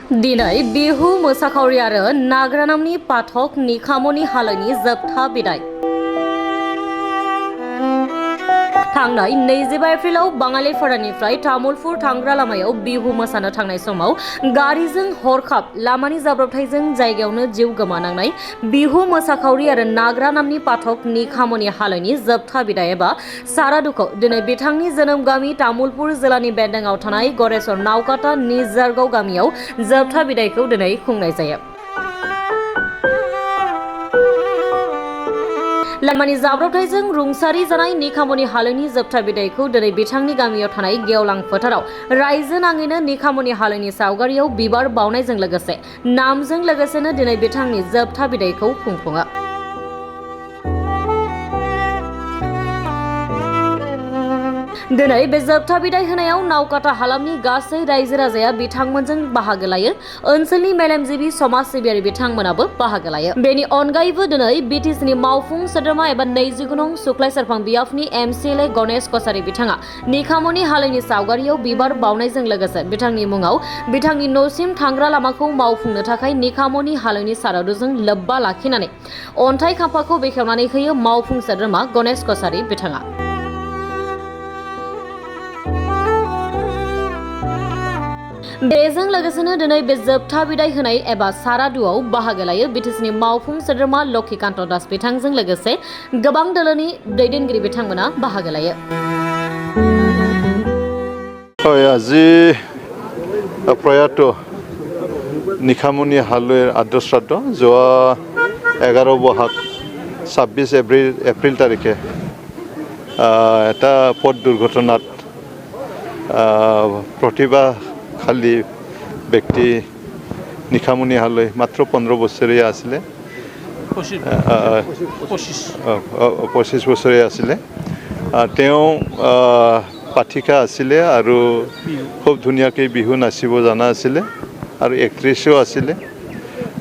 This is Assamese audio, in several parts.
दिनै बिहु मोसाखावरि आरो नाग्रा नामनि पाठक निखामनि हालैनि जोबथा बिदाय। थांनाय 25 एप्रिलाव बाङालिपारानिफ्राय तामुलपुर थांग्रा लामायाव बिहु मोसानो थांनाय समाव गारिजों हरखाब लामानि जाब्रबथायजों जायगायावनो जिउ गोमानांनाय बिहु मोसाखावरि आरो नाग्रा नामनि पाठक निखामनि हालैनि जोबथा बिदाय एबा सारादुखौ दिनै बिथांनि जोनोम गामि तामुलपुर जिल्लानि बेन्दोंआव थानाय गरेस्वर नावकाटा निजारगाव गामियाव जोबथा बिदायखौ दिनै खुंनाय जायो। लामानि जाब्रबथायजों रुंसारि जानाय निखामनि हालैनि जोबथा बिदायखौ दिनै बिथांनि गामियाव थानाय गेवलां फोथाराव रायजो नाङैनो निखामनि हालैनि सावगारियाव बिबार बावनायजों लोगोसे नामजों लोगोसेनो दिनै बिथांनि जोबथा बिदायखौ खुंफुङो। दिनै बे जोबथा बिदाय होनायाव नावकाटा हालामनि गासै रायजो राजाया बिथांमोनजों बाहागो लायो। ओनसोलनि मेलेमजिबि समाज सिबियारि बिथांमोनाबो बाहागो लायो। बेनि अनगायैबो दिनै बिटिसिनि मावफुं सोद्रोमा एबा 29 नं सुख्लाय सेरफां बियाफनि एमसिएलए गणेश कसारी बिथाङा निखामनि हालैनि सावगारियाव बिबार बावनायजों लोगोसे बिथांनि मुङाव बिथांनि न'सिम थांग्रा लामाखौ मावफुंनो थाखाय निखामनि हालैनि सारादुजों लोब्बा लाखिनानै अन्थाइ खाम्फाखौ बेखेवनानै होयो मावफुं सोद्रोमा गणेश कसारी बिथाङा। बेजों लोगोसेनो दिनै बे जोबथा बिदाय होनाय एबा सारादुआव बाहागो लायो बिटिसिनि मावफुं सोद्रोमा लक्षिकान्त दास बिथांजों लोगोसे गोबां दोलोनि दैदेनगिरि बिथांमोना बाहागो लायो। আজি প্রয়াত নিখামনি হালৈৰ আদ্য শ্ৰাদ্ধ যোৱা 11 বহাগ 26 এপ্ৰিল তাৰিখে এটা পথ দুৰ্ঘটনাত প্ৰতিভাশালী ব্যক্তি নিখামনি হালৈ মাত্ৰ 15 বছৰীয়া আছিলে। 25 বছৰীয়া আছিলে। তেওঁ পাঠিকা আছিলে আৰু খুব ধুনীয়াকৈ বিহু নাচিব জনা আছিলে আৰু এক্ট্ৰেছো আছিলে,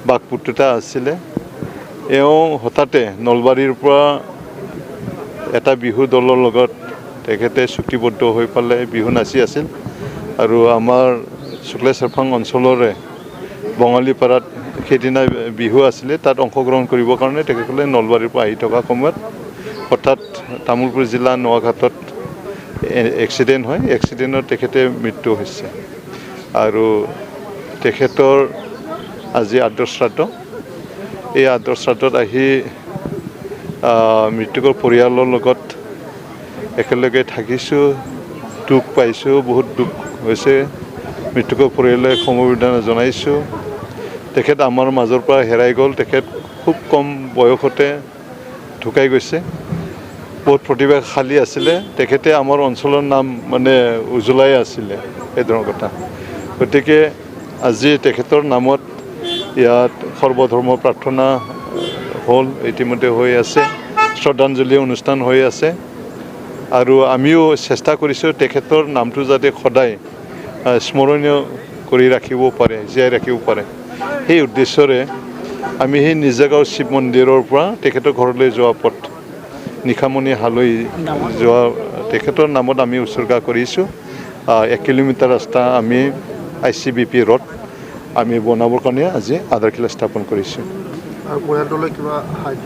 বাকপুতুতা আছিলে। এওঁ হঠাতে নলবাৰীৰ পৰা এটা বিহু দলৰ লগত তেখেতে চুক্তিবদ্ধ হৈ পেলাই বিহু নাচি আছিল আৰু আমাৰ শুক্লা চেৰফাং অঞ্চলৰে বঙালীপাৰাত সেইদিনা বিহু আছিলে। তাত অংশগ্ৰহণ কৰিবৰ কাৰণে তেখেতসকলে নলবাৰীৰ পৰা আহি থকা সময়ত হঠাৎ তামুলপুৰ জিলা নোৱাঘাটত এক্সিডেণ্ট হয়। এক্সিডেণ্টত তেখেতে মৃত্যু হৈছে আৰু তেখেতৰ আজি আদ্য শ্ৰাদ্ধ। এই আদ্য শ্ৰাদ্ধত আহি মৃতকৰ পৰিয়ালৰ লগত একেলগে থাকিছোঁ, দুখ পাইছোঁ, বহুত দুখ হৈছে। মৃতকৰ পৰিয়ালে সমবেদনা জনাইছোঁ। তেখেত আমাৰ মাজৰ পৰা হেৰাই গ'ল। তেখেত খুব কম বয়সতে ঢুকাই গৈছে। বহুত প্ৰতিভাশালী আছিলে। তেখেতে আমাৰ অঞ্চলৰ নাম উজ্বলাই আছিলে, এই ধৰণৰ কথা। গতিকে আজি তেখেতৰ নামত ইয়াত সৰ্বধৰ্ম প্ৰাৰ্থনা হ'ল, ইতিমধ্যে হৈ আছে, শ্ৰদ্ধাঞ্জলি অনুষ্ঠান হৈ আছে আৰু আমিও চেষ্টা কৰিছোঁ তেখেতৰ নামটো যাতে সদায় স্মৰণীয় কৰি ৰাখিব পাৰে, জীয়াই ৰাখিব পাৰে। সেই উদ্দেশ্যৰে আমি সেই নিজাগাঁও শিৱ মন্দিৰৰ পৰা তেখেতৰ ঘৰলৈ যোৱা পথ নিখামনি হালৈ যোৱা তেখেতৰ নামত আমি উৎসৰ্গা কৰিছোঁ। 1 কিলোমিটাৰ ৰাস্তা আমি ICBP ৰোড আমি বনাবৰ কাৰণে আজি আধাৰশিলা স্থাপন কৰিছোঁ। আৰু পৰিয়ালটোলৈ কিবা সাহায্য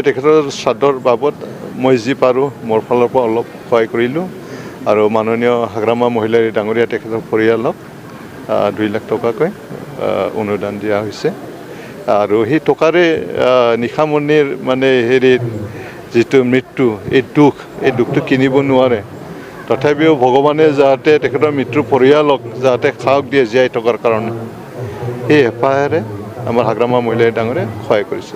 তেখেতৰ শ্ৰাদ্ধৰ বাবদ মই যি পাৰোঁ মোৰ ফালৰ পৰা অলপ সহায় কৰিলোঁ আৰু মাননীয় হাগ্ৰামা মহিলাৰ ডাঙৰীয়া তেখেতৰ পৰিয়ালক 2 লাখ টকাকৈ অনুদান দিয়া হৈছে আৰু সেই টকাৰে নিখামনিৰ যিটো মৃত্যু, এই দুখটো কিনিব নোৱাৰে। তথাপিও ভগৱানে যাতে তেখেতৰ মৃত্যুৰ পৰিয়ালক যাতে সাহস দিয়ে জীয়াই থকাৰ কাৰণে, সেই হেঁপাহেৰে আমাৰ হাগ্ৰামা মহিলাই ডাঙৰে সহায় কৰিছে।